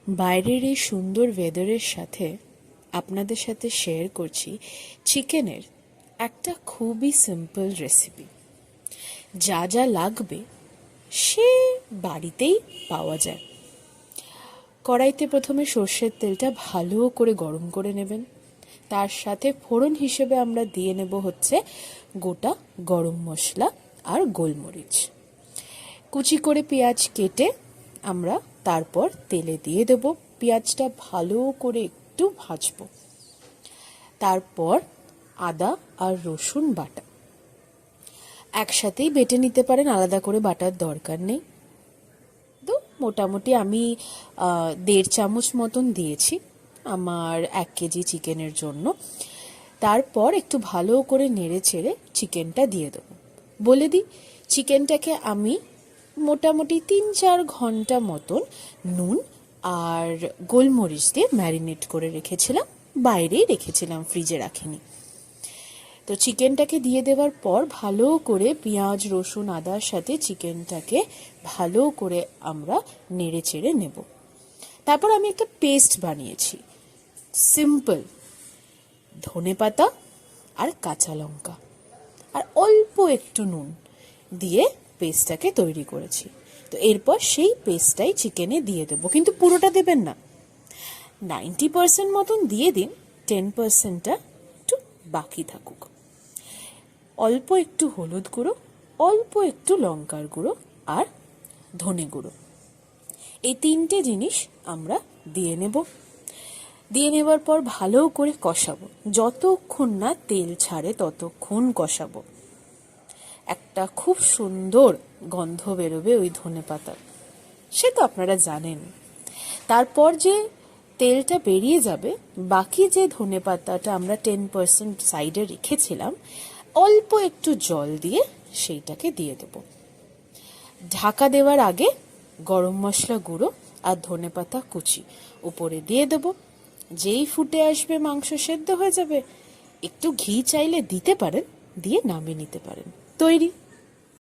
বাইরের এই সুন্দর ওয়েদারের সাথে আপনাদের সাথে শেয়ার করছি চিকেনের একটা খুবই সিম্পল রেসিপি। যা যা লাগবে সে বাড়িতেই পাওয়া যায়। কড়াইতে প্রথমে সর্ষের তেলটা ভালো করে গরম করে নেবেন। তার সাথে ফোড়ন হিসেবে আমরা দিয়ে নেব হচ্ছে গোটা গরম মশলা আর গোলমরিচ। কুচি করে পেঁয়াজ কেটে আমরা তারপর তেলে দিয়ে দেব। পেঁয়াজটা ভালো করে একটু ভাজবো। তারপর আদা আর রসুন বাটা একসাথেই বেটে নিতে পারেন, আলাদা করে বাটার দরকার নেই। তো মোটামুটি আমি 1.5 চামচ মতন দিয়েছি আমার 1 কেজি চিকেনের জন্য। তারপর একটু ভালো করে নেড়ে চেড়ে চিকেনটা দিয়ে দেবো। বলে দিই, চিকেনটাকে আমি মোটামুটি 3-4 ঘন্টা মতন নুন আর গোলমরিচ দিয়ে ম্যারিনেট করে রেখেছিলাম, বাইরেই রেখেছিলাম, ফ্রিজে রাখিনি। তো চিকেনটাকে দিয়ে দেওয়ার পর ভালো করে পেঁয়াজ রসুন আদার সাথে চিকেনটাকে ভালো করে আমরা নেড়ে চেড়ে নেব। তারপর আমি একটা পেস্ট বানিয়েছি, সিম্পল ধনেপাতা আর কাঁচা লঙ্কা আর অল্প একটু নুন দিয়ে পেস্টটাকে তৈরি করেছি। তো এরপর সেই পেস্টটাই চিকেনে দিয়ে দেবো, কিন্তু পুরোটা দেবেন না, 90% মতন দিয়ে দিন, 10%টা একটু বাকি থাকুক। অল্প একটু হলুদ গুঁড়ো, অল্প একটু লঙ্কার গুঁড়ো আর ধনে গুঁড়ো, এই 3টে জিনিস আমরা দিয়ে নেব। দিয়ে নেবার পর ভালো করে কষাবো, যতক্ষণ না তেল ছাড়ে ততক্ষণ কষাবো। একটা খুব সুন্দর গন্ধ বেরোবে ওই ধনেপাতার, সে তো আপনারা জানেন। তারপর যে তেলটা বেরিয়ে যাবে, বাকি যে ধনেপাতাটা আমরা 10% সাইডে রেখেছিলাম, অল্প একটু জল দিয়ে সেইটাকে দিয়ে দেব। ঢাকা দেওয়ার আগে গরম মশলা গুঁড়ো আর ধনেপাতা কুচি উপরে দিয়ে দেব। যেই ফুটে আসবে মাংস সেদ্ধ হয়ে যাবে। একটু ঘি চাইলে দিতে পারেন, দিয়ে নামিয়ে নিতে পারেন। তৈরি।